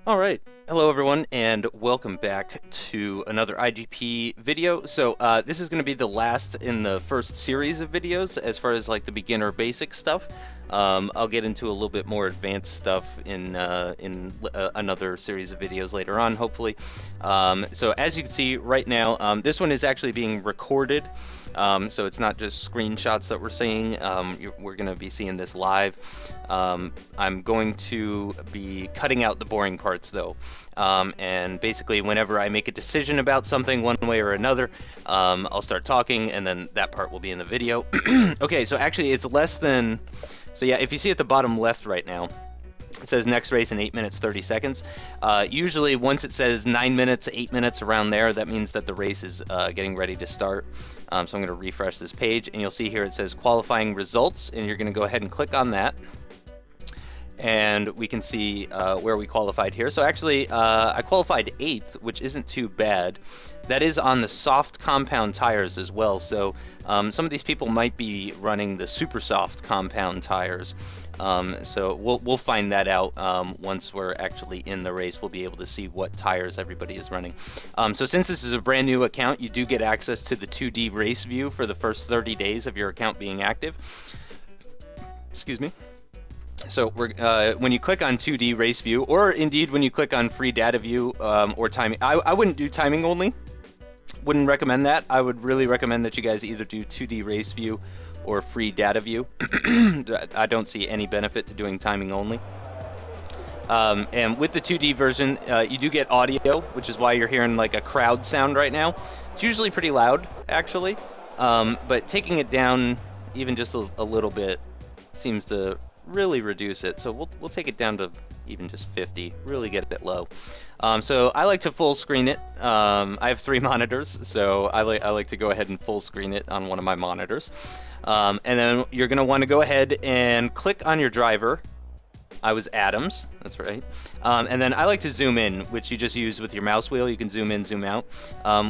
All right. Hello, everyone, and welcome back to another iGP video. So this is going to be the last in the first series of videos as far as like the beginner basic stuff. I'll get into a little bit more advanced stuff in another series of videos later on, hopefully. So as you can see right now, this one is actually being recorded. So it's not just screenshots that we're seeing. We're going to be seeing this live. I'm going to be cutting out the boring parts though. And basically whenever I make a decision about something one way or another, I'll start talking and then that part will be in the video. Okay, so actually it's less than... So yeah, if you see at the bottom left right now, it says next race in 8 minutes 30 seconds. Usually once it says 9 minutes, 8 minutes around there, that means that the race is getting ready to start. So I'm going to refresh this page and you'll see here it says qualifying results, and you're going to go ahead and click on that. And we can see where we qualified here. So actually I qualified 8th, which isn't too bad. That is on the soft compound tires as well. So some of these people might be running the super soft compound tires. So we'll find that out once we're actually in the race. We'll be able to see what tires everybody is running. So since this is a brand new account, you do get access to the 2D race view for the first 30 days of your account being active. Excuse me. So when you click on 2D race view, or indeed when you click on free data view or timing, I wouldn't do timing only. Wouldn't recommend that. I would really recommend that you guys either do 2D race view or free data view. I don't see any benefit to doing timing only. And with the 2D version, you do get audio, which is why you're hearing like a crowd sound right now. It's usually pretty loud, actually, but taking it down even just a little bit seems to really reduce it. So we'll take it down to even just 50, really get it low. So I like to full screen it. I have 3 monitors, so I like to go ahead and full screen it on one of my monitors. And then you're going to want to go ahead and click on your driver. I was Adams, that's right. And then I like to zoom in, which you just use with your mouse wheel. You can zoom in, zoom out.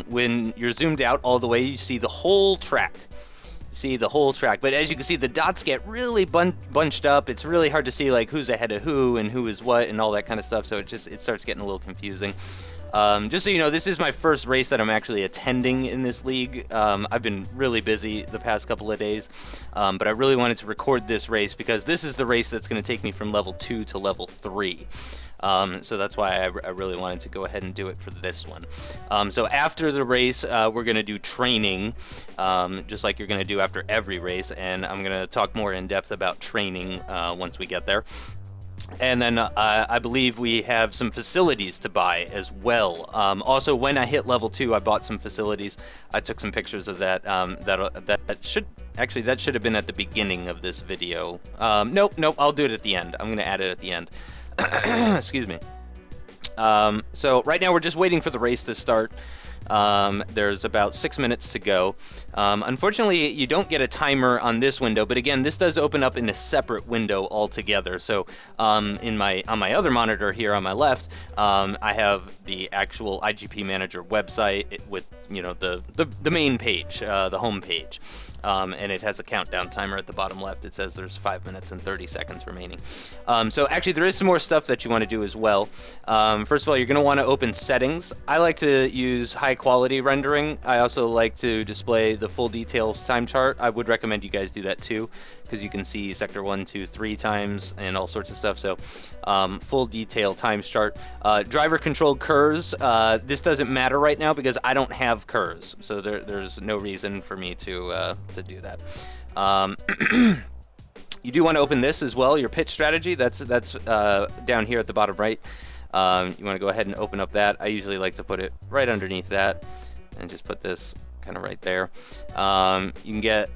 When you're zoomed out all the way, you see the whole track. But as you can see, the dots get really bunched up. It's really hard to see like who's ahead of who and who is what and all that kind of stuff, so it starts getting a little confusing. Just so you know, this is my first race that I'm actually attending in this league. I've been really busy the past couple of days, but I really wanted to record this race because this is the race that's going to take me from level 2 to level 3. So that's why I really wanted to go ahead and do it for this one. So after the race, we're going to do training, just like you're going to do after every race, and I'm going to talk more in depth about training once we get there. And then I believe we have some facilities to buy as well. Also, when I hit level 2, I bought some facilities. I took some pictures of that. That should have been at the beginning of this video. Nope, I'll do it at the end. I'm going to add it at the end. Excuse me. So right now we're just waiting for the race to start. There's about 6 minutes to go. Unfortunately, you don't get a timer on this window, but again, this does open up in a separate window altogether. So on my other monitor here on my left, I have the actual iGP Manager website with the main page, the home page. And it has a countdown timer at the bottom left. It says there's 5 minutes and 30 seconds remaining. So actually there is some more stuff that you want to do as well. First of all, you're going to want to open settings. I like to use high quality rendering. I also like to display the full details time chart. I would recommend you guys do that too, because you can see sector 1, 2, 3 times and all sorts of stuff. So full detail time chart. Driver controlled curves. This doesn't matter right now because I don't have curves, so there's no reason for me to do that. You do want to open this as well, your pitch strategy. That's down here at the bottom right. You want to go ahead and open up that. I usually like to put it right underneath that and just put this kind of right there. You can get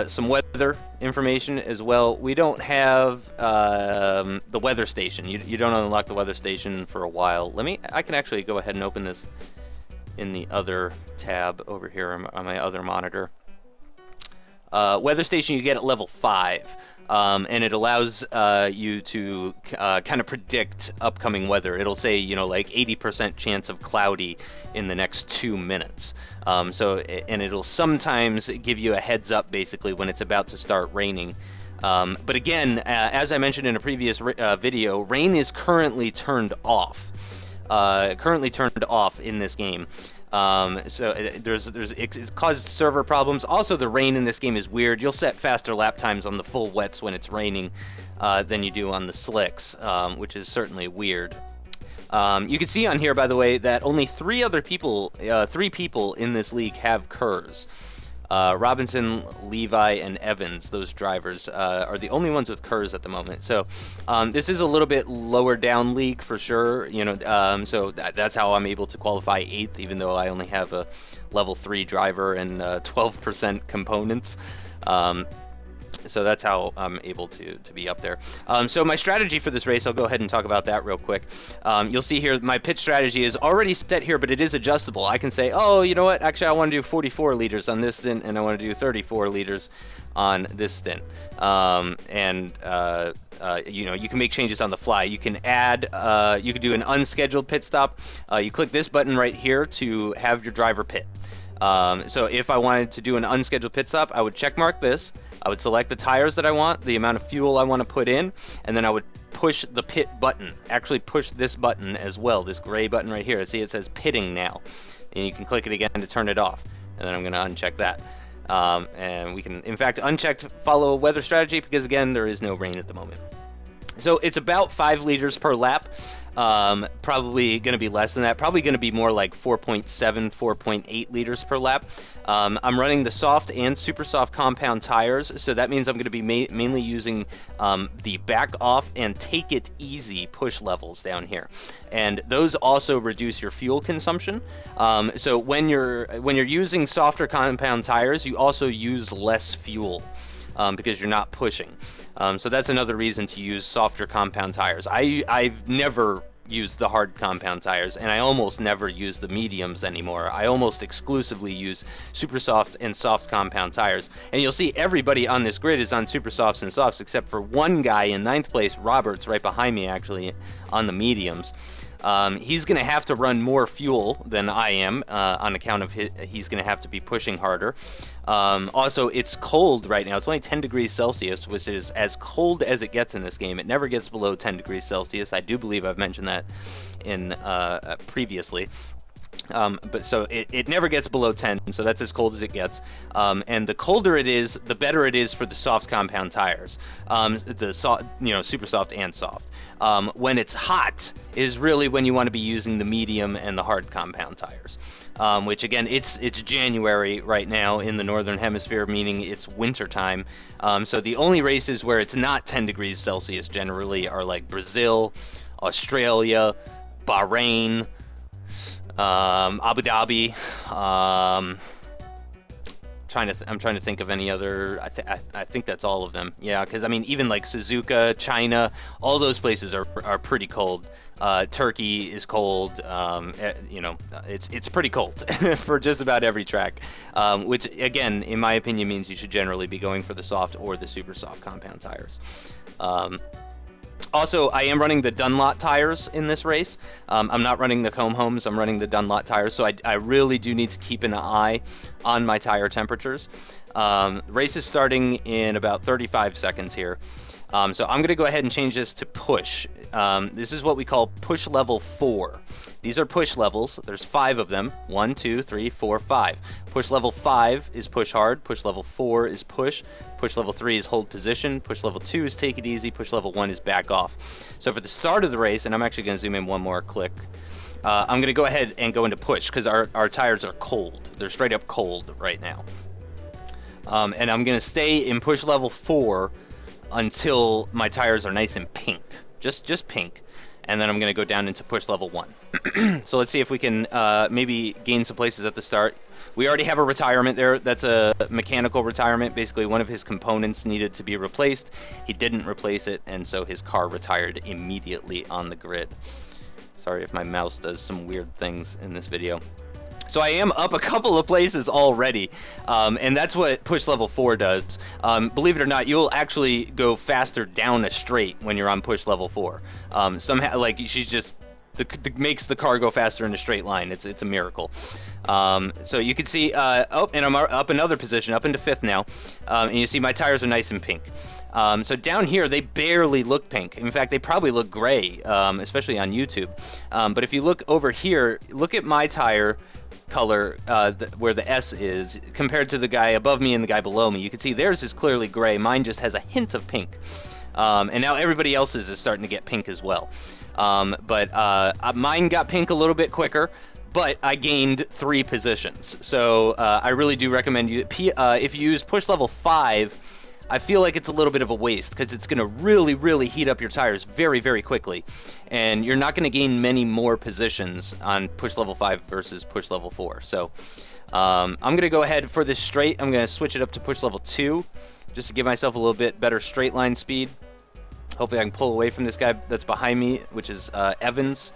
some weather information as well. We don't have the weather station. You don't unlock the weather station for a while. I can actually go ahead and open this in the other tab over here on my other monitor. Weather station you get at level 5. And it allows you to kind of predict upcoming weather. It'll say, like 80% chance of cloudy in the next 2 minutes. And it'll sometimes give you a heads up basically when it's about to start raining. But again, as I mentioned in a previous video, rain is currently turned off. In this game. So it causes server problems. Also, the rain in this game is weird. You'll set faster lap times on the full wets when it's raining than you do on the slicks, which is certainly weird. You can see on here, by the way, that only three people in this league have KERS. Robinson, Levi, and Evans, those drivers, are the only ones with KERS at the moment. So this is a little bit lower down league for sure. So that's how I'm able to qualify 8th, even though I only have a level 3 driver and 12% components. So that's how I'm able to be up there. So my strategy for this race, I'll go ahead and talk about that real quick. You'll see here my pit strategy is already set here, but it is adjustable. I can say, oh, you know what? Actually, I want to do 44 liters on this stint, and I want to do 34 liters on this stint. You can make changes on the fly. You can add, you can do an unscheduled pit stop. You click this button right here to have your driver pit. So if I wanted to do an unscheduled pit stop, I would check mark this. I would select the tires that I want, the amount of fuel I want to put in, and then I would push the pit button. Actually push this button as well, this gray button right here. See, it says pitting now. And you can click it again to turn it off. And then I'm going to uncheck that. And we can, in fact, unchecked follow a weather strategy because, again, there is no rain at the moment. So it's about 5 liters per lap. Probably going to be less than that. Probably going to be more like 4.7, 4.8 liters per lap. I'm running the soft and super soft compound tires, so that means I'm going to be mainly using the back off and take it easy push levels down here, and those also reduce your fuel consumption. So when you're using softer compound tires, you also use less fuel. Because you're not pushing. So that's another reason to use softer compound tires. I've never used the hard compound tires, and I almost never use the mediums anymore. I almost exclusively use super soft and soft compound tires. And you'll see everybody on this grid is on super softs and softs, except for one guy in 9th place, Roberts, right behind me actually, on the mediums. He's going to have to run more fuel than I am on account of he's going to have to be pushing harder. Also, it's cold right now. It's only 10 degrees Celsius, which is as cold as it gets in this game. It never gets below 10 degrees Celsius. I do believe I've mentioned that in previously. But so it never gets below 10, so that's as cold as it gets. And the colder it is, the better it is for the soft compound tires, super soft and soft. When it's hot is really when you want to be using the medium and the hard compound tires. Which again, it's January right now in the northern hemisphere, meaning it's winter time. So the only races where it's not 10 degrees Celsius generally are like Brazil, Australia, Bahrain, Abu Dhabi. I'm trying to think of any other. I think that's all of them. Yeah, because I mean, even like Suzuka, China, all those places are pretty cold. Turkey is cold. It's pretty cold for just about every track. Which again, in my opinion, means you should generally be going for the soft or the super soft compound tires. Also, I am running the Dunlop tires in this race. I'm not running the Comb Homes, I'm running the Dunlop tires, so I really do need to keep an eye on my tire temperatures. Race is starting in about 35 seconds here. So I'm going to go ahead and change this to push. This is what we call push level 4. These are push levels. There's 5 of them. 1, 2, 3, 4, 5. Push level 5 is push hard. Push level 4 is push. Push level 3 is hold position. Push level 2 is take it easy. Push level 1 is back off. So for the start of the race, and I'm actually going to zoom in one more click, I'm going to go ahead and go into push because our tires are cold. They're straight up cold right now. And I'm going to stay in push level 4 until my tires are nice and pink, just pink, and then I'm going to go down into push level 1. So let's see if we can maybe gain some places at the start. We already have a retirement there. That's a mechanical retirement. Basically, one of his components needed to be replaced. He didn't replace it, and so his car retired immediately on the grid. Sorry if my mouse does some weird things in this video. So I am up a couple of places already, and that's what push level 4 does. Believe it or not, you'll actually go faster down a straight when you're on push level 4. Somehow, like, she's just makes the car go faster in a straight line. It's a miracle. So you can see, and I'm up another position, up into 5th now, and you see my tires are nice and pink. So down here, they barely look pink. In fact, they probably look gray, especially on YouTube. But if you look over here, look at my tire color where the S is compared to the guy above me and the guy below me. You can see theirs is clearly gray. Mine just has a hint of pink. And now everybody else's is starting to get pink as well. But mine got pink a little bit quicker, but I gained 3 positions. So I really do recommend you, if you use push level 5, I feel like it's a little bit of a waste because it's going to really heat up your tires very, very quickly. And you're not going to gain many more positions on push level 5 versus push level 4. So I'm going to go ahead for this straight. I'm going to switch it up to push level 2 just to give myself a little bit better straight line speed. Hopefully I can pull away from this guy that's behind me, which is Evans.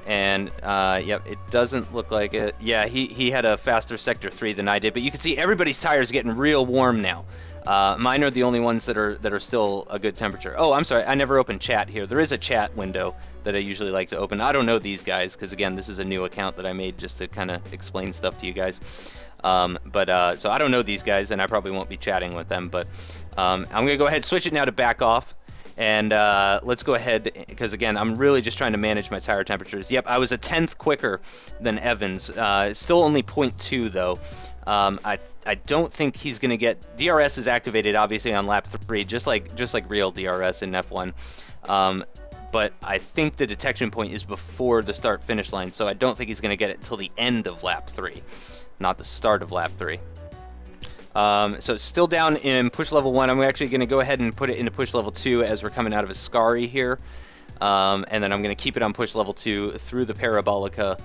And yep, it doesn't look like it. Yeah, he had a faster sector 3 than I did, but you can see everybody's tires getting real warm now. Mine are the only ones that are still a good temperature. Oh, I'm sorry, I never opened chat here. There is a chat window that I usually like to open. I don't know these guys because again, this is a new account that I made just to kind of explain stuff to you guys. So I don't know these guys, and I probably won't be chatting with them. But I'm gonna go ahead and switch it now to back off. And let's go ahead, because again, I'm really just trying to manage my tire temperatures. Yep, I was a 10th quicker than Evans. Still only 0.2 though. I don't think he's going to get... DRS is activated obviously on lap 3, just like real DRS in F1. But I think the detection point is before the start finish line, so I don't think he's going to get it until the end of lap 3, not the start of lap 3. So still down in push level 1. I'm actually going to go ahead and put it into push level 2 as we're coming out of Ascari here. And then I'm going to keep it on push level 2 through the Parabolica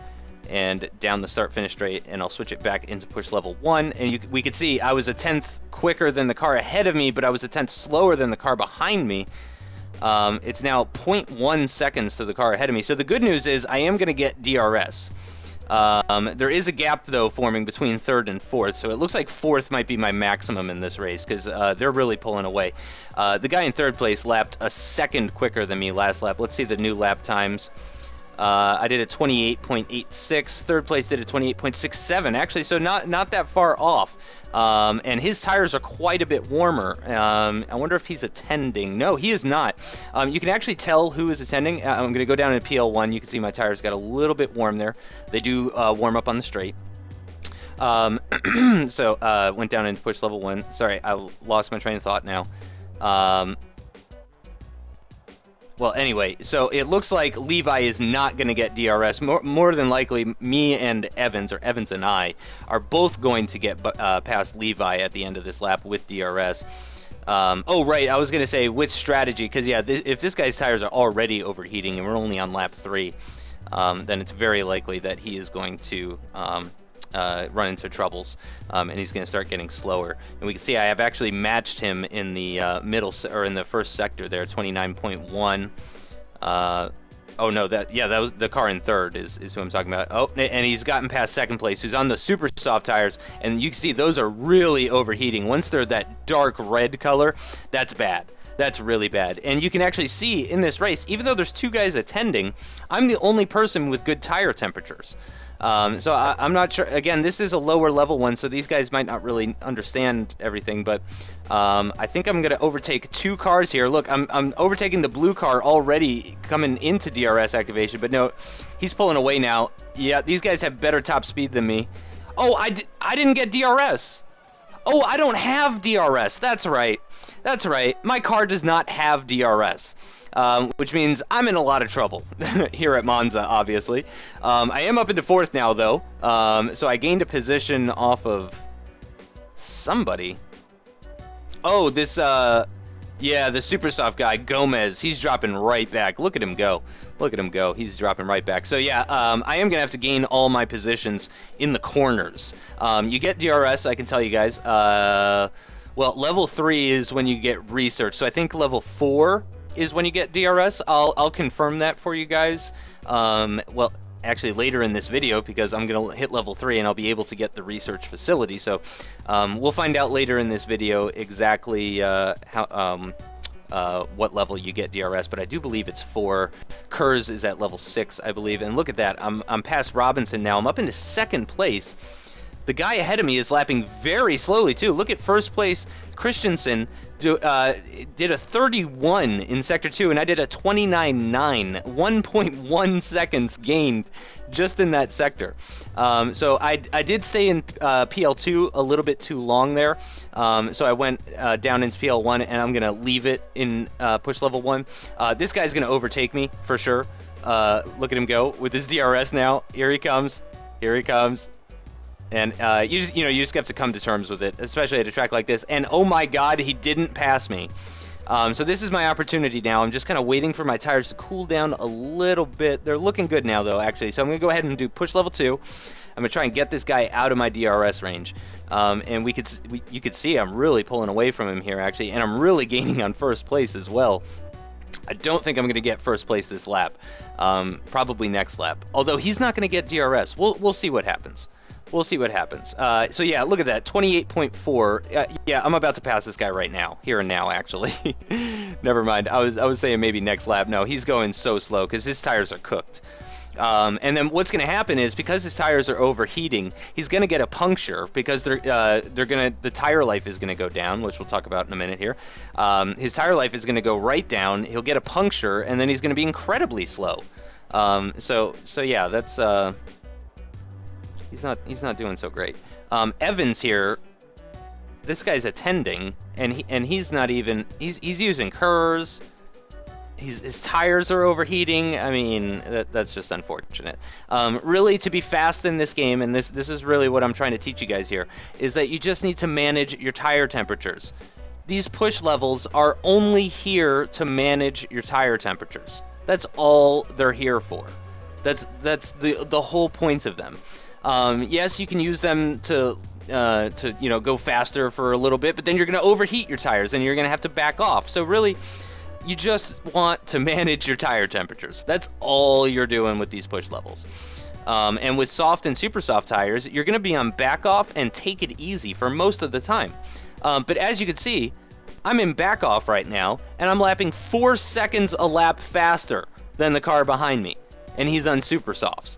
and down the start finish straight, and I'll switch it back into push level 1. And we could see I was a 10th quicker than the car ahead of me, but I was a 10th slower than the car behind me. It's now 0.1 seconds to the car ahead of me. So the good news is I am going to get DRS. There is a gap though forming between 3rd and 4th, so it looks like 4th might be my maximum in this race because they're really pulling away. The guy in 3rd place lapped a second quicker than me last lap. Let's see the new lap times. I did a 28.86. 3rd place did a 28.67 actually, so not that far off. And his tires are quite a bit warmer. I wonder if he's attending. No, he is not. You can actually tell who is attending. I'm going to go down to PL1. You can see my tires got a little bit warm there. They do warm up on the straight. So went down into push level 1. Sorry, I lost my train of thought now. Well, anyway, so it looks like Levi is not going to get DRS. More than likely, me and Evans, or Evans and I, are both going to get past Levi at the end of this lap with DRS. Oh, right, I was going to say with strategy, because, yeah, if this guy's tires are already overheating and we're only on lap 3, then it's very likely that he is going to run into troubles, and he's going to start getting slower. And we can see I have actually matched him in the or in the first sector there, 29.1. Oh no, that was the car in 3rd is who I'm talking about. Oh, and he's gotten past 2nd place, who's on the super soft tires, and you can see those are really overheating. Once they're that dark red color, that's bad. That's really bad. And you can actually see in this race, even though there's 2 guys attending, I'm the only person with good tire temperatures. So I'm not sure. Again, this is a lower level one, so these guys might not really understand everything. But I think I'm going to overtake 2 cars here. Look, I'm overtaking the blue car already coming into DRS activation. But no, he's pulling away now. Yeah, these guys have better top speed than me. Oh, I didn't get DRS. Oh, I don't have DRS. That's right. That's right. My car does not have DRS. Which means I'm in a lot of trouble here at Monza, obviously. I am up into 4th now, though, so I gained a position off of somebody. Oh, this, yeah, the super soft guy, Gomez, he's dropping right back. Look at him go. Look at him go. He's dropping right back. So, yeah, I am going to have to gain all my positions in the corners. You get DRS, I can tell you guys. Well, level 3 is when you get research, so I think level 4 is when you get DRS. I'll confirm that for you guys. Well, actually later in this video, because I'm gonna hit level 3 and I'll be able to get the research facility. So we'll find out later in this video exactly how what level you get DRS, but I do believe it's 4. Kurz is at level 6, I believe. And look at that, I'm past Robinson now. I'm up into 2nd place. The guy ahead of me is lapping very slowly too. Look at first place Christensen did a 31 in Sector 2, and I did a 29.9, 1.1 seconds gained just in that sector. So I did stay in PL2 a little bit too long there. So I went down into PL1, and I'm going to leave it in push level 1. This guy's going to overtake me for sure. Look at him go with his DRS now. Here he comes. Here he comes. And you just have to come to terms with it, especially at a track like this. And oh my God, he didn't pass me. So this is my opportunity now. I'm just kind of waiting for my tires to cool down a little bit. They're looking good now, though, actually. So I'm going to go ahead and do push level 2. I'm going to try and get this guy out of my DRS range. And you could see I'm really pulling away from him here, actually. And I'm really gaining on first place as well. I don't think I'm going to get first place this lap. Probably next lap. Although he's not going to get DRS. We'll see what happens. We'll see what happens. So yeah, look at that, 28.4. Yeah, I'm about to pass this guy right now, here and now, actually. Never mind. I was saying maybe next lap. No, he's going so slow because his tires are cooked. And then what's going to happen is because his tires are overheating, he's going to get a puncture because the tire life is going to go down, which we'll talk about in a minute here. His tire life is going to go right down. He'll get a puncture, and then he's going to be incredibly slow. So yeah, that's. He's not doing so great. Evans here, this guy's attending, and he's not even. He's using KERS. His tires are overheating. I mean, that's just unfortunate. Really, to be fast in this game, and this is really what I'm trying to teach you guys here, is that you just need to manage your tire temperatures. These push levels are only here to manage your tire temperatures. That's all they're here for. That's the whole point of them. Yes, you can use them to go faster for a little bit, but then you're going to overheat your tires and you're going to have to back off. So really, you just want to manage your tire temperatures. That's all you're doing with these push levels. And with soft and super soft tires, you're going to be on back off and take it easy for most of the time. But as you can see, I'm in back off right now, and I'm lapping 4 seconds a lap faster than the car behind me, and he's on super softs.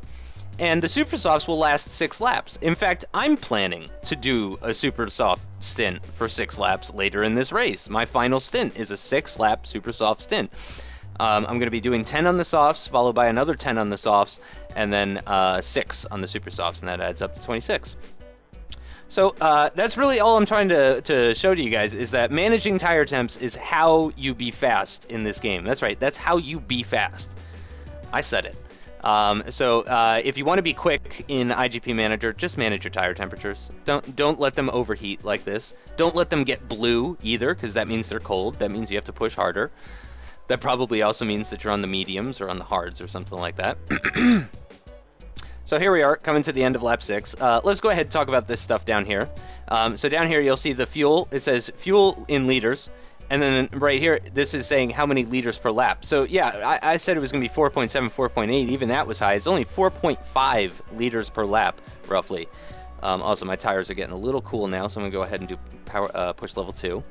And the super softs will last 6 laps. In fact, I'm planning to do a super soft stint for 6 laps later in this race. My final stint is a 6-lap super soft stint. I'm going to be doing 10 on the softs, followed by another 10 on the softs, and then 6 on the super softs, and that adds up to 26. So that's really all I'm trying to show to you guys, is that managing tire temps is how you be fast in this game. That's right, that's how you be fast. I said it. So if you want to be quick in iGP Manager, just manage your tire temperatures. Don't let them overheat like this. Don't let them get blue either, because that means they're cold. That means you have to push harder. That probably also means that you're on the mediums or on the hards or something like that. So here we are, coming to the end of lap 6. Let's go ahead and talk about this stuff down here. So down here you'll see the fuel. It says fuel in liters. And then right here, this is saying how many liters per lap. So yeah, I said it was going to be 4.7, 4.8. Even that was high. It's only 4.5 liters per lap, roughly. Also, my tires are getting a little cool now, so I'm going to go ahead and do push level 2.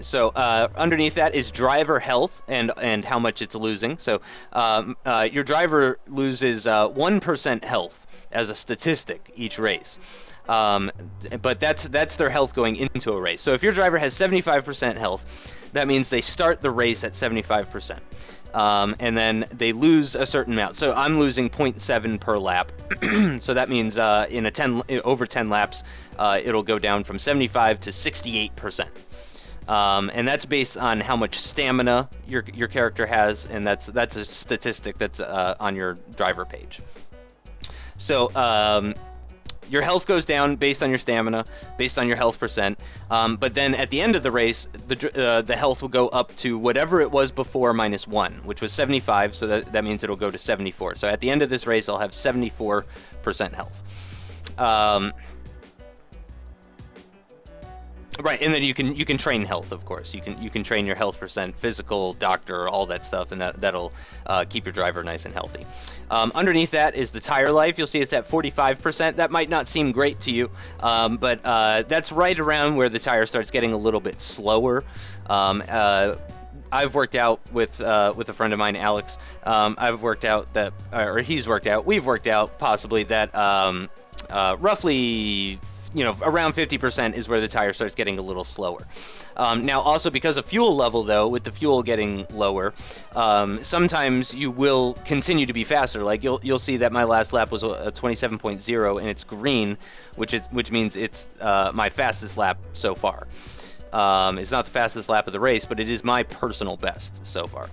So underneath that is driver health and how much it's losing. So your driver loses 1% health as a statistic each race. But that's their health going into a race. So if your driver has 75% health, that means they start the race at 75%. And then they lose a certain amount. So I'm losing 0.7 per lap. So that means over 10 laps, it'll go down from 75 to 68%. And that's based on how much stamina your character has, and that's a statistic that's on your driver page. So your health goes down based on your stamina, based on your health percent. But then at the end of the race, the health will go up to whatever it was before -1, which was 75. So that means it'll go to 74. So at the end of this race, I'll have 74% health. Right, and then you can train health, of course. You can train your health percent, physical, doctor, all that stuff, and that'll keep your driver nice and healthy. Underneath that is the tire life. You'll see it's at 45%. That might not seem great to you, but that's right around where the tire starts getting a little bit slower. I've worked out with a friend of mine, Alex. We've worked out possibly that roughly, around 50% is where the tire starts getting a little slower. Now, also because of fuel level, though, with the fuel getting lower, sometimes you will continue to be faster. Like you'll see that my last lap was a 27.0, and it's green, which means it's my fastest lap so far. It's not the fastest lap of the race, but it is my personal best so far.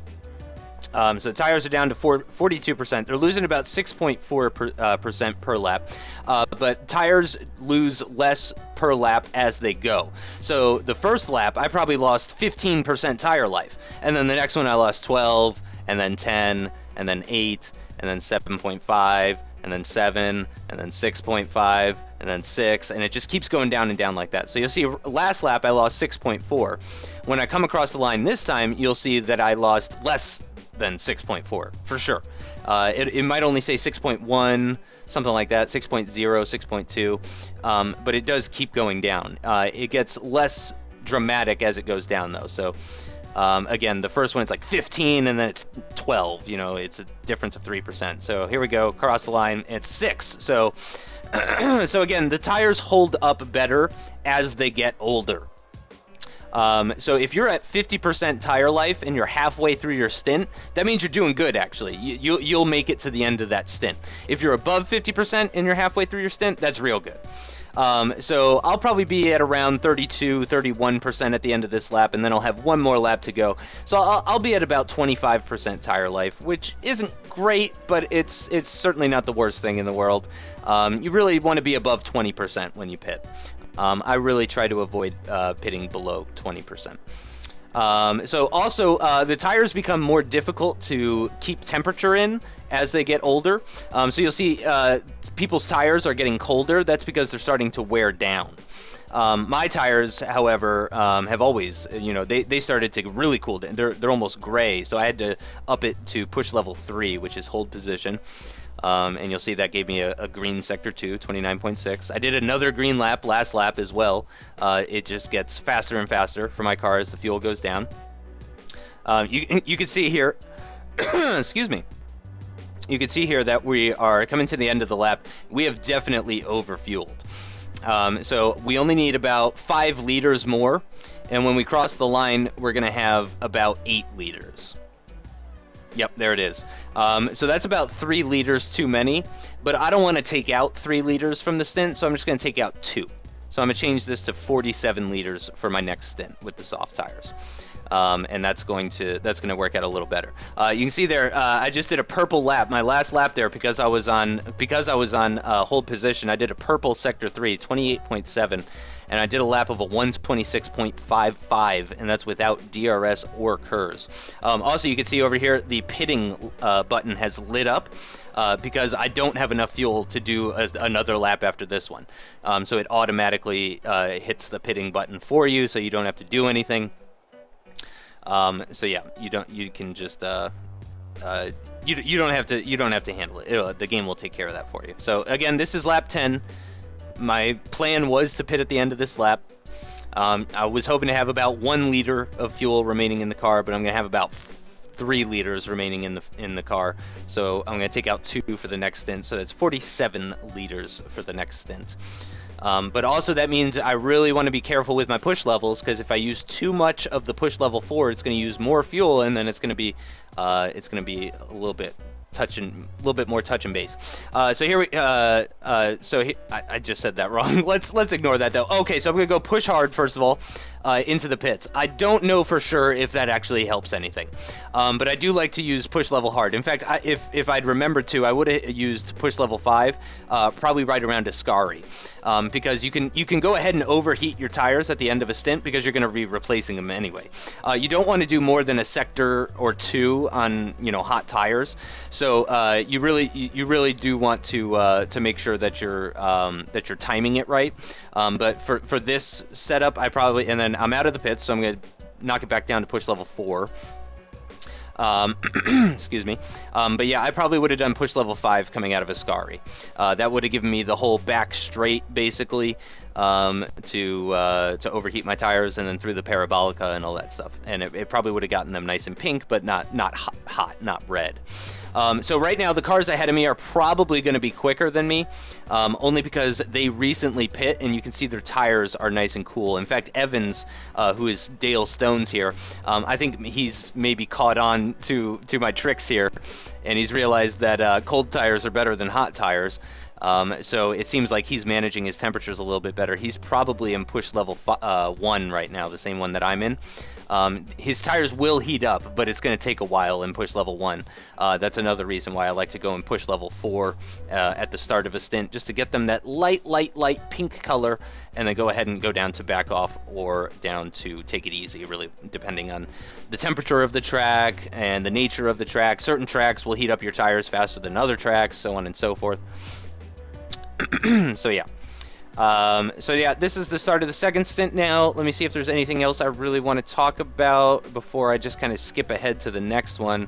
So tires are down to 42%. They're losing about 6.4% per lap, but tires lose less per lap as they go. So the first lap, I probably lost 15% tire life, and then the next one I lost 12, and then 10, and then 8, and then 7.5, and then 7, and then 6.5, and then 6, and it just keeps going down and down like that. So you'll see last lap I lost 6.4. When I come across the line this time, you'll see that I lost less than 6.4 for sure. It might only say 6.1, something like that, 6.0, 6.2, but it does keep going down. It gets less dramatic as it goes down, though. So again, the first one it's like 15, and then it's 12. It's a difference of 3%. So here we go, across the line, it's 6. So so again, the tires hold up better as they get older. So if you're at 50% tire life and you're halfway through your stint, that means you're doing good, actually. You'll make it to the end of that stint. If you're above 50% and you're halfway through your stint, that's real good. So I'll probably be at around 32, 31% at the end of this lap, and then I'll have one more lap to go. So I'll be at about 25% tire life, which isn't great, but it's certainly not the worst thing in the world. You really want to be above 20% when you pit. I really try to avoid pitting below 20%. So also, the tires become more difficult to keep temperature in as they get older. So you'll see people's tires are getting colder. That's because they're starting to wear down. My tires, however, have always, they started to really cool down. They're almost gray, so I had to up it to push level 3, which is hold position. And you'll see that gave me a green sector 2, 29.6. I did another green lap, last lap as well. It just gets faster and faster for my car as the fuel goes down. You can see here, excuse me. You can see here that we are coming to the end of the lap. We have definitely overfueled. So we only need about 5 liters more. And when we cross the line, we're going to have about 8 liters. Yep, there it is. So that's about 3 liters too many, but I don't want to take out 3 liters from the stint, so I'm just going to take out 2. So I'm going to change this to 47 liters for my next stint with the soft tires. And that's going to work out a little better. You can see there, I just did a purple lap. My last lap there, because I was on hold position, I did a purple sector 3, 28.7. And I did a lap of a 126.55, and that's without DRS or KERS. Also, you can see over here the pitting button has lit up because I don't have enough fuel to do another lap after this one. So it automatically hits the pitting button for you, so you don't have to do anything. So yeah, you can just you don't have to handle it. The game will take care of that for you. So again, this is lap 10. My plan was to pit at the end of this lap. I was hoping to have about 1 liter of fuel remaining in the car, but I'm going to have about 3 liters remaining in the car. So I'm going to take out 2 for the next stint. So that's 47 liters for the next stint. But also that means I really want to be careful with my push levels, because if I use too much of the push level 4, it's going to use more fuel, and then it's going to be a little bit more touch and base. So here I just said that wrong. Let's ignore that though. Okay, so I'm gonna go push hard first of all into the pits. I don't know for sure if that actually helps anything, but I do like to use push level hard. In fact, if I'd remembered to, I would have used push level 5, probably right around Ascari, because you can go ahead and overheat your tires at the end of a stint because you're going to be replacing them anyway. You don't want to do more than a sector or 2 on hot tires. So you really do want to make sure that you're timing it right. But for this setup, and then I'm out of the pits, so I'm going to knock it back down to push level 4. Excuse me. But yeah, I probably would have done push level 5 coming out of Ascari. That would have given me the whole back straight, basically, to overheat my tires, and then through the parabolica and all that stuff. And it probably would have gotten them nice and pink, but not hot, not red. So right now the cars ahead of me are probably going to be quicker than me, only because they recently pit, and you can see their tires are nice and cool. In fact, Evans, who is Dale Stones here, I think he's maybe caught on to my tricks here, and he's realized that cold tires are better than hot tires. So it seems like he's managing his temperatures a little bit better. He's probably in push level 1 right now, the same one that I'm in. His tires will heat up, but it's going to take a while in push level 1. That's another reason why I like to go in push level 4 at the start of a stint, just to get them that light pink color, and then go ahead and go down to back off or down to take it easy, really depending on the temperature of the track and the nature of the track. Certain tracks will heat up your tires faster than other tracks, so on and so forth. So yeah, this is the start of the second stint now. Let me see if there's anything else I really want to talk about before I just kind of skip ahead to the next one.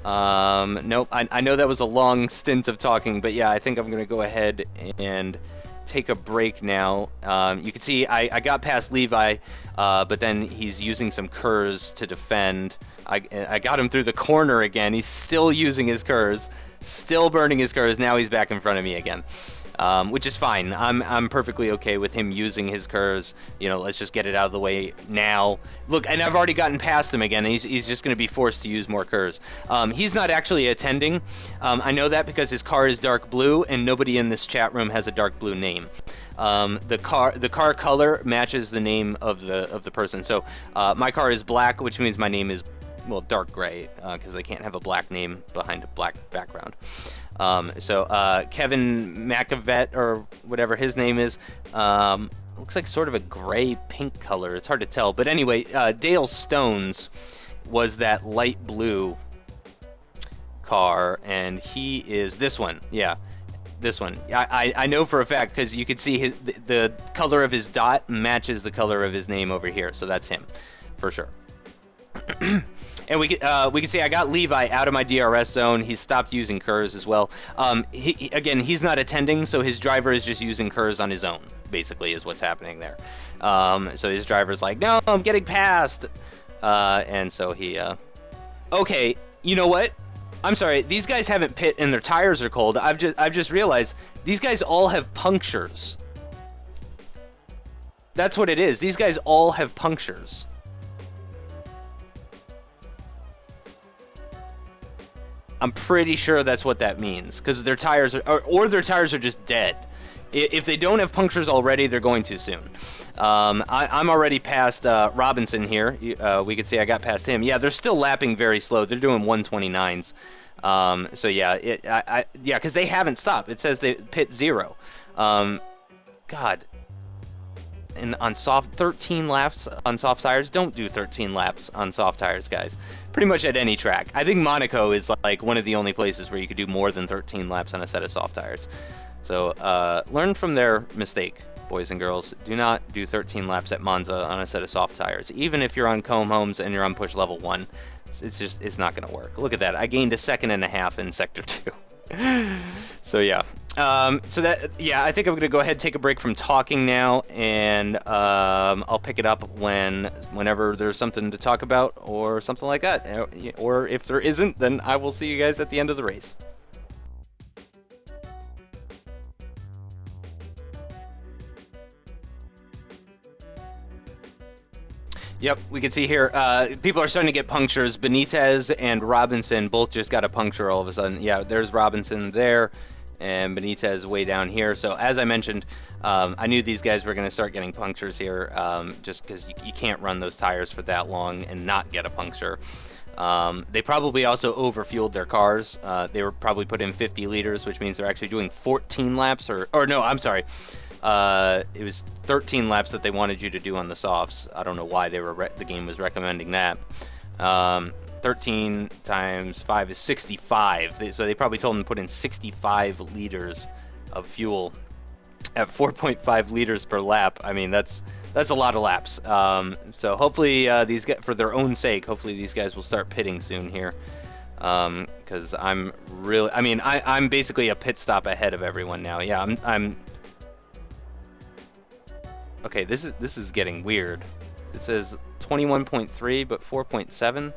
Nope, I know that was a long stint of talking, but yeah, I think I'm going to go ahead and take a break now. You can see I got past Levi, but then he's using some KERS to defend. I got him through the corner again. He's still using his KERS, still burning his KERS. Now he's back in front of me again. Which is fine. I'm perfectly okay with him using his KERS. You know, let's just get it out of the way now. Look, and I've already gotten past him again. He's just going to be forced to use more KERS. He's not actually attending. I know that because his car is dark blue, and nobody in this chat room has a dark blue name. The car color matches the name of the person. So my car is black, which means my name is, well, dark gray, because I can't have a black name behind a black background. Kevin McAvet, or whatever his name is, looks like sort of a gray pink color. It's hard to tell, but anyway, Dale Stones was that light blue car, and he is this one. Yeah, this one. I know for a fact, because you could see the color of his dot matches the color of his name over here, so that's him for sure. And we can see I got Levi out of my DRS zone. He's stopped using KERS as well. He's not attending, so his driver is just using KERS on his own, basically, is what's happening there. So his driver's like, no, I'm getting past. And so he... Okay, you know what? I'm sorry, these guys haven't pit and their tires are cold. I've just realized these guys all have punctures. That's what it is. These guys all have punctures. I'm pretty sure that's what that means, because their tires are, or their tires are just dead. If they don't have punctures already, they're going too soon. I'm already past Robinson here. We can see I got past him. Yeah, they're still lapping very slow. They're doing 129s. So yeah, yeah, because they haven't stopped. It says they pit 0. God. And on 13 laps on soft tires, don't do 13 laps on soft tires, guys. Pretty much at any track. I think Monaco is like one of the only places where you could do more than 13 laps on a set of soft tires. So learn from their mistake, boys and girls. Do not do 13 laps at Monza on a set of soft tires. Even if you're on comb homes and you're on push level 1, it's not going to work. Look at that. I gained 1.5 seconds in sector 2. So yeah. I think I'm gonna go ahead and take a break from talking now, and I'll pick it up whenever there's something to talk about or something like that. Or if there isn't, then I will see you guys at the end of the race. Yep, we can see here, people are starting to get punctures. Benitez and Robinson both just got a puncture all of a sudden. Yeah, there's Robinson there, and Benitez way down here. So as I mentioned, I knew these guys were going to start getting punctures here, just because you can't run those tires for that long and not get a puncture. They probably also overfueled their cars. They were probably put in 50 liters, which means they're actually doing 14 laps, or no, I'm sorry. It was 13 laps that they wanted you to do on the softs. I don't know why the game was recommending that. 13 times 5 is 65. So they probably told them to put in 65 liters of fuel at 4.5 liters per lap. I mean, that's a lot of laps. So hopefully these guys, for their own sake, hopefully these guys will start pitting soon here. Because I'm basically a pit stop ahead of everyone now. Yeah, I'm okay, this is getting weird. It says 21.3 but 4.7.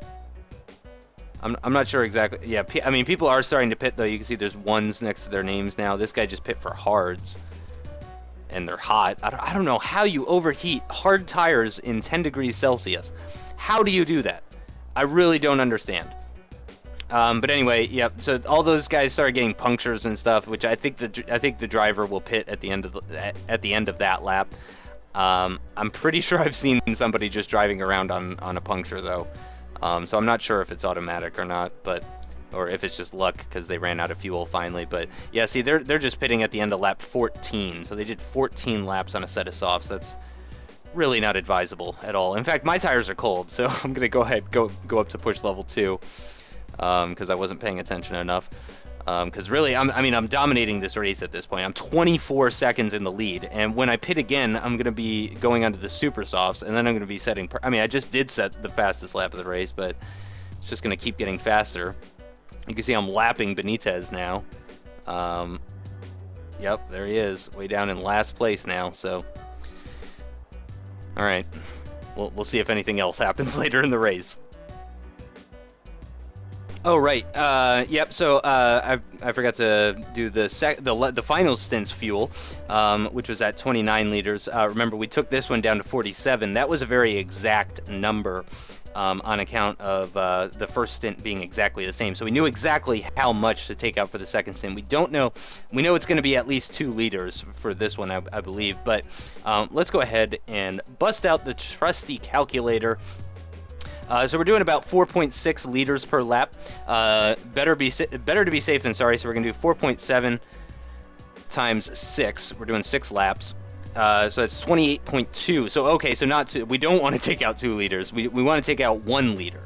I'm not sure exactly. Yeah, I mean, people are starting to pit though. You can see there's ones next to their names now. This guy just pit for hards, and they're hot. I don't know how you overheat hard tires in 10 degrees Celsius. How do you do that? I really don't understand. But anyway, yeah. So all those guys started getting punctures and stuff, which I think the driver will pit at the end of that lap. I'm pretty sure I've seen somebody just driving around on a puncture though. So I'm not sure if it's automatic or not, or if it's just luck because they ran out of fuel finally. But yeah, see, they're just pitting at the end of lap 14, so they did 14 laps on a set of softs. That's really not advisable at all. In fact, my tires are cold, so I'm gonna go up to push level 2 because I wasn't paying attention enough. Because really, I'm dominating this race at this point. I'm 24 seconds in the lead, and when I pit again, I'm going to be going onto the super softs, and then I'm going to be setting... I just did set the fastest lap of the race, but it's just going to keep getting faster. You can see I'm lapping Benitez now. Yep, there he is, way down in last place now, so... Alright, we'll see if anything else happens later in the race. Oh right, yep. So I forgot to do the final stint's fuel, which was at 29 liters. Remember, we took this one down to 47. That was a very exact number on account of the first stint being exactly the same. So we knew exactly how much to take out for the second stint. We don't know. We know it's going to be at least 2 liters for this one, I believe. But let's go ahead and bust out the trusty calculator. So we're doing about 4.6 liters per lap. Better to be safe than sorry. So we're gonna do 4.7 times 6. We're doing 6 laps. So that's 28.2. So okay, so not two. We don't want to take out 2 liters. We want to take out 1 liter.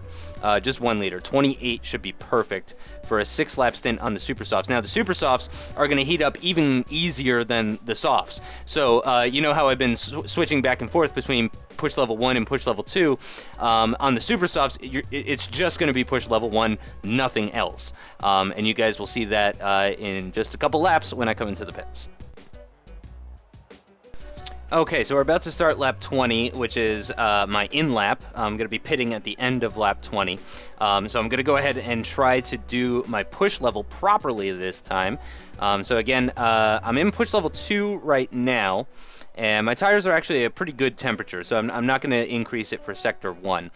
Just 1 liter. 28 should be perfect for a 6-lap stint on the super softs. Now the super softs are going to heat up even easier than the softs. So you know how I've been switching back and forth between push level 1 and push level 2. On the super softs, it's just going to be push level 1, nothing else. And you guys will see that in just a couple laps when I come into the pits. Okay, so we're about to start lap 20, which is my in-lap. I'm going to be pitting at the end of lap 20. So I'm going to go ahead and try to do my push level properly this time. So again, I'm in push level 2 right now, and my tires are actually a pretty good temperature, so I'm not going to increase it for sector 1.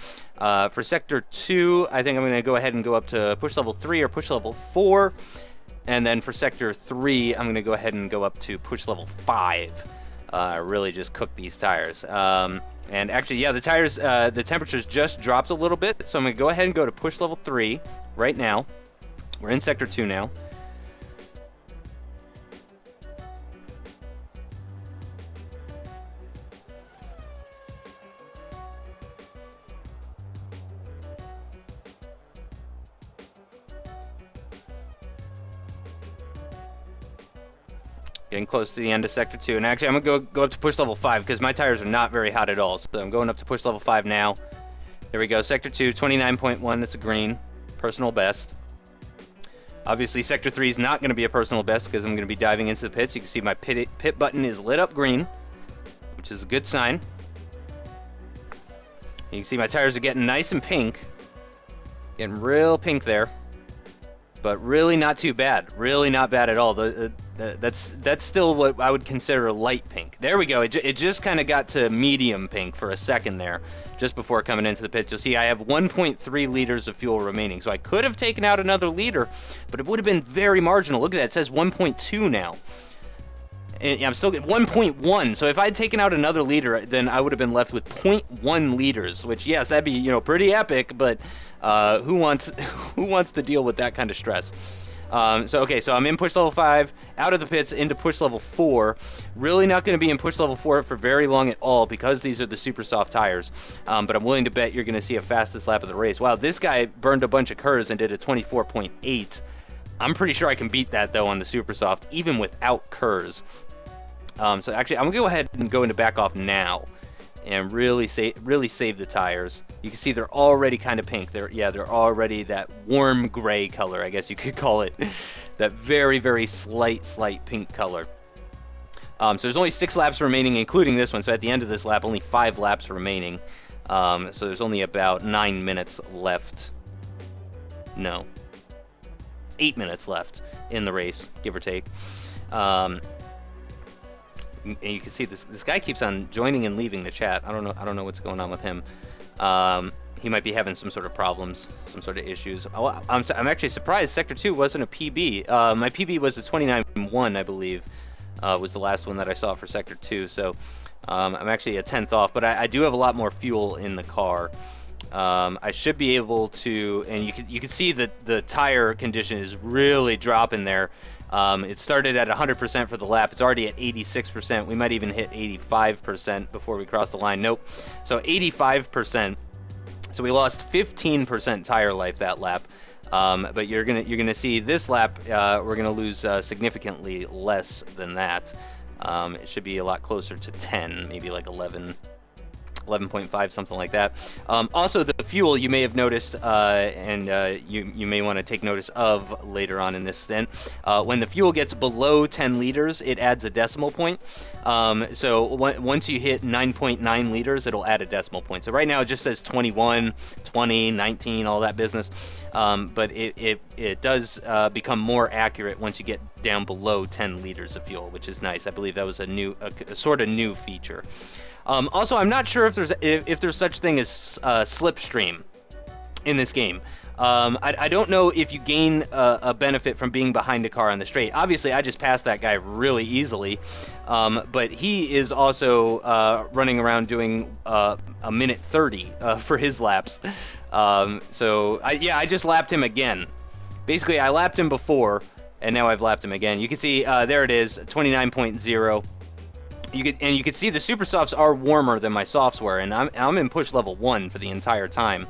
For sector 2, I think I'm going to go ahead and go up to push level 3 or push level 4. And then for sector 3, I'm going to go ahead and go up to push level 5. Really just cook these tires. And actually, yeah, the tires, the temperatures just dropped a little bit, so I'm going to go ahead and go to push level 3 right now. We're in sector 2 now. Getting close to the end of sector 2, and actually I'm gonna go up to push level 5 because my tires are not very hot at all. So I'm going up to push level 5 now. There we go, sector 2, 29.1. That's a green, personal best. Obviously, sector 3 is not going to be a personal best because I'm going to be diving into the pits. You can see my pit button is lit up green, which is a good sign. You can see my tires are getting nice and pink, getting real pink there, but really not too bad. Really not bad at all. That's still what I would consider light pink. There we go. It just kind of got to medium pink for a second there, just before coming into the pit. You'll see I have 1.3 liters of fuel remaining, so I could have taken out another liter, but it would have been very marginal. Look at that. It says 1.2 now. And I'm still at 1.1. So if I had taken out another liter, then I would have been left with 0.1 liters, which yes, that'd be pretty epic, but who wants to deal with that kind of stress? So I'm in push level 5, out of the pits into push level 4. Really not going to be in push level 4 for very long at all because these are the super soft tires. But I'm willing to bet you're going to see a fastest lap of the race. Wow, this guy burned a bunch of KERS and did a 24.8. I'm pretty sure I can beat that though on the super soft, even without KERS. So actually, I'm going to go ahead and go into back off now and really save the tires. You can see they're already kind of pink. They're already that warm gray color, I guess you could call it. That very, very slight pink color. So there's only 6 laps remaining, including this one. So at the end of this lap, only 5 laps remaining. So there's only about 9 minutes left. No. 8 minutes left in the race, give or take. And you can see this guy keeps on joining and leaving the chat. I don't know what's going on with him. He might be having some sort of problems, some sort of issues. Oh, I'm actually surprised Sector 2 wasn't a PB. My PB was a 29.1, I believe, was the last one that I saw for Sector 2. So I'm actually a 10th off, but I do have a lot more fuel in the car. I should be able to, and you can see that the tire condition is really dropping there. It started at 100% for the lap. It's already at 86%. We might even hit 85% before we cross the line. Nope. So 85%. So we lost 15% tire life that lap. But you're gonna see this lap we're gonna lose significantly less than that. It should be a lot closer to 10, maybe like 11.5, something like that. Also, the fuel you may have noticed, and you may want to take notice of later on in this stint. When the fuel gets below 10 liters, it adds a decimal point. So once you hit 9.9 liters, it'll add a decimal point. So right now it just says 21, 20, 19, all that business. But it does become more accurate once you get down below 10 liters of fuel, which is nice. I believe that was a sort of new feature. Also, I'm not sure if there's such thing as Slipstream in this game. I don't know if you gain a benefit from being behind a car on the straight. Obviously, I just passed that guy really easily, but he is also running around doing a minute 30 for his laps. So I just lapped him again. Basically, I lapped him before, and now I've lapped him again. You can see there it is, 29.0. You can see the super softs are warmer than my softs were, and I'm in push level 1 for the entire time.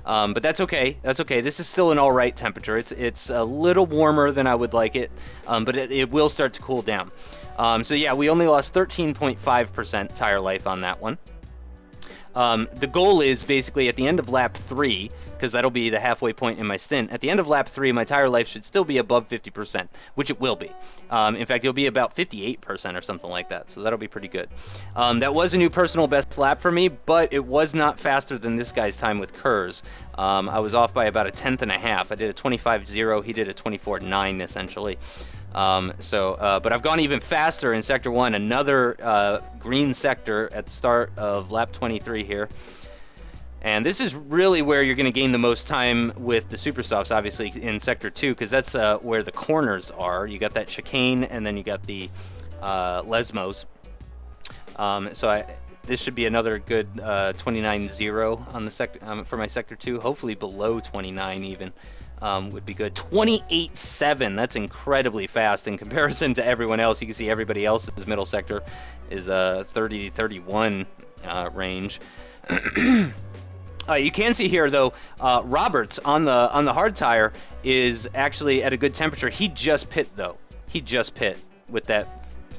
But that's okay. That's okay. This is still an all right temperature. It's a little warmer than I would like it, but it will start to cool down. So yeah, we only lost 13.5% tire life on that one. The goal is basically at the end of lap 3, because that'll be the halfway point in my stint. At the end of lap 3, my tire life should still be above 50%, which it will be. In fact, it'll be about 58% or something like that, so that'll be pretty good. That was a new personal best lap for me, but it was not faster than this guy's time with Kurz. I was off by about a tenth and a half. I did a 25.0, he did a 24.9 essentially. But I've gone even faster in Sector 1, another green sector at the start of lap 23 here. And this is really where you're going to gain the most time with the super softs, obviously, in Sector 2, because that's where the corners are. You got that chicane, and then you got the Lesmos. This should be another good 29.0 on the for my Sector 2, hopefully below 29 even. Would be good. 28.7, that's incredibly fast in comparison to everyone else. You can see everybody else's middle sector is 30-31 range. You can see here though, Roberts on the hard tire is actually at a good temperature. He just pit though. He just pit with that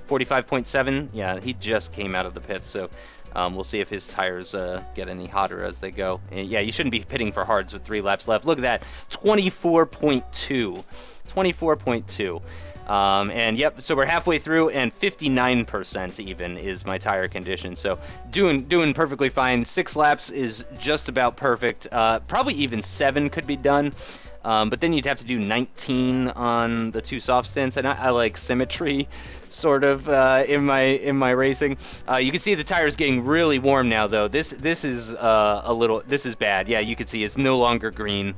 45.7. Yeah, he just came out of the pit, so we'll see if his tires get any hotter as they go. And yeah, you shouldn't be pitting for hards with 3 laps left. Look at that, 24.2. 24.2. And yep, so we're halfway through, and 59% even is my tire condition. So doing perfectly fine. 6 laps is just about perfect. Probably even 7 could be done. But then you'd have to do 19 on the 2 soft stints, and I like symmetry, sort of, in my racing. You can see the tires getting really warm now, though. This is this is bad. Yeah, you can see it's no longer green.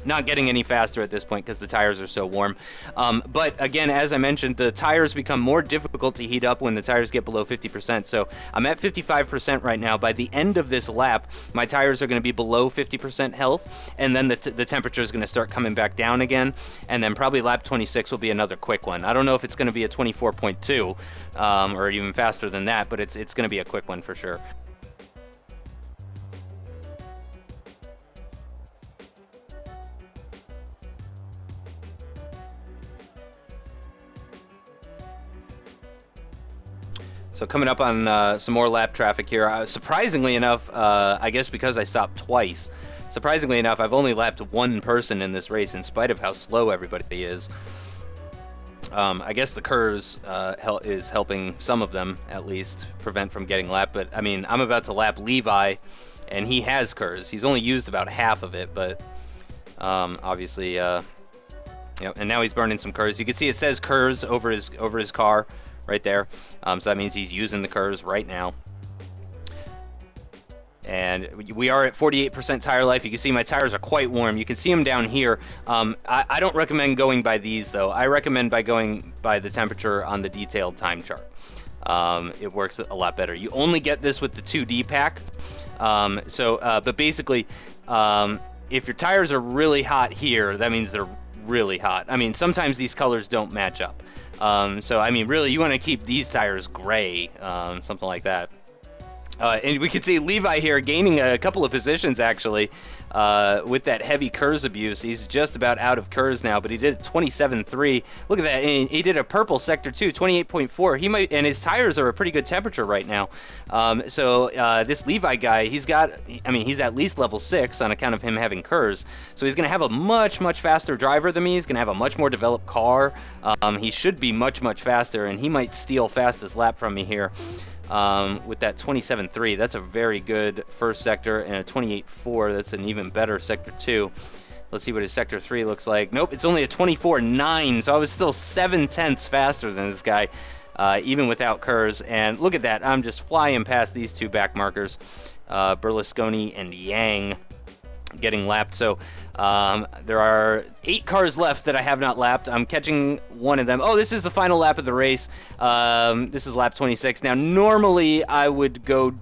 Not getting any faster at this point because the tires are so warm. But again, as I mentioned, the tires become more difficult to heat up when the tires get below 50%. So I'm at 55% right now. By the end of this lap, my tires are going to be below 50% health, and then the temperature is going to start coming back down again. And then probably lap 26 will be another quick one. I don't know if it's going to be a 24.2 or even faster than that, but it's going to be a quick one for sure. So coming up on some more lap traffic here. Surprisingly enough, I guess because I stopped twice, surprisingly enough, I've only lapped 1 person in this race in spite of how slow everybody is. I guess the Kurz is helping some of them, at least, prevent from getting lapped. But, I mean, I'm about to lap Levi, and he has Kurz. He's only used about half of it, but Obviously, and now he's burning some KERS. You can see it says KERS over his car right there. So that means he's using the KERS right now. And we are at 48% tire life. You can see my tires are quite warm. You can see them down here. I don't recommend going by these, though. I recommend going by the temperature on the detailed time chart. It works a lot better. You only get this with the 2D pack. But basically, if your tires are really hot here, that means they're really hot. I mean, sometimes these colors don't match up. So, I mean, really, you want to keep these tires gray, something like that. And we can see Levi here gaining a couple of positions, actually, with that heavy KERS abuse. He's just about out of KERS now, but he did 27.3. Look at that. And he did a purple sector, too, 28.4. And his tires are a pretty good temperature right now. This Levi guy, he's at least level 6 on account of him having KERS. So he's going to have a much, much faster driver than me. He's going to have a much more developed car. He should be much, much faster, and he might steal fastest lap from me here. With that 27.3, that's a very good first sector, and a 28.4, that's an even better sector 2. Let's see what his sector 3 looks like. Nope, it's only a 24.9, so I was still 7/10 faster than this guy, even without KERS. And look at that, I'm just flying past these two back markers, Berlusconi and Yang, getting lapped. So there are 8 cars left that I have not lapped. I'm catching one of them. Oh, this is the final lap of the race. This is lap 26. Now, normally I would go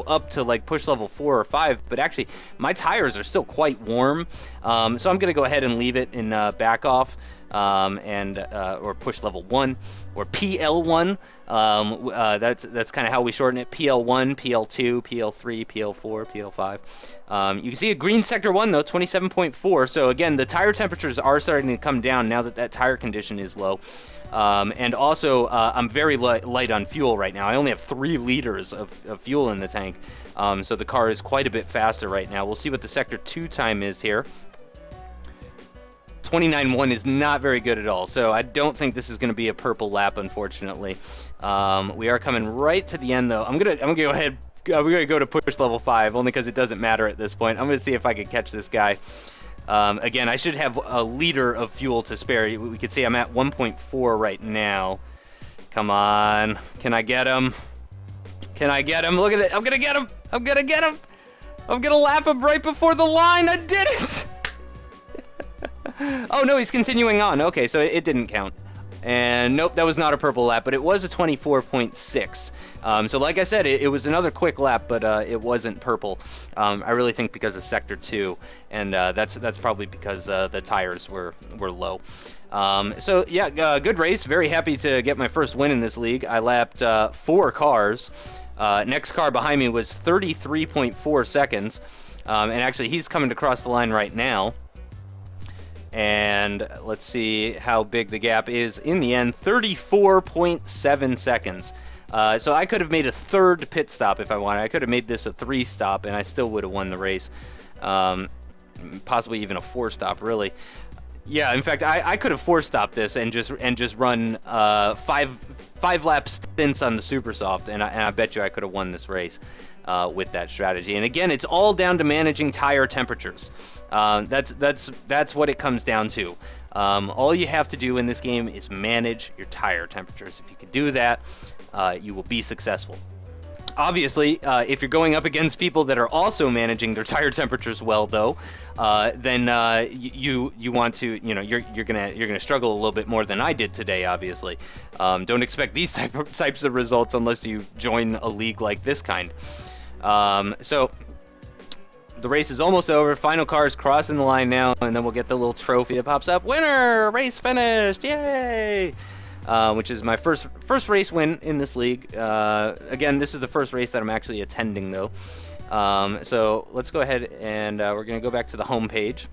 up to like push level 4 or 5, but actually my tires are still quite warm. So I'm gonna go ahead and leave it in back off. Or push level 1 or PL1. That's kind of how we shorten it. PL1, PL2, PL3, PL4, PL5. You can see a green sector 1 though, 27.4. So again, the tire temperatures are starting to come down now that tire condition is low. And also, I'm very light on fuel right now. I only have 3 liters of fuel in the tank. So the car is quite a bit faster right now. We'll see what the sector 2 time is here. 29.1 is not very good at all, so I don't think this is going to be a purple lap, unfortunately. We are coming right to the end, though. I'm gonna go ahead. We're gonna go to push level 5, only because it doesn't matter at this point. I'm gonna see if I can catch this guy. Again, I should have a liter of fuel to spare. We can see I'm at 1.4 right now. Come on, can I get him? Can I get him? Look at it. I'm gonna get him. I'm gonna get him. I'm gonna lap him right before the line. I did it. Oh no, he's continuing on. Okay, so it didn't count. And nope, that was not a purple lap, but it was a 24.6. So like I said, it was another quick lap, but it wasn't purple. I really think because of sector 2, and that's probably because the tires were low. So yeah, good race. Very happy to get my first win in this league. I lapped 4 cars. Next car behind me was 33.4 seconds. And actually, he's coming across the line right now. And let's see how big the gap is in the end. 34.7 seconds. So I could have made a 3rd pit stop if I wanted. I could have made this a 3 stop, and I still would have won the race. Possibly even a 4 stop, really. Yeah, in fact, I could have 4 stopped this and just run 5 lap stints on the super soft, and I bet you I could have won this race with that strategy. And again, it's all down to managing tire temperatures. That's what it comes down to. All you have to do in this game is manage your tire temperatures. If you can do that, you will be successful. Obviously, if you're going up against people that are also managing their tire temperatures well, though, then you want to, you're gonna struggle a little bit more than I did today. Obviously, don't expect these types of results unless you join a league like this kind. So the race is almost over. Final car is crossing the line now, and then we'll get the little trophy that pops up. Winner! Race finished! Yay! Which is my first race win in this league. Again, this is the first race that I'm actually attending, though. So let's go ahead and we're going to go back to the home page.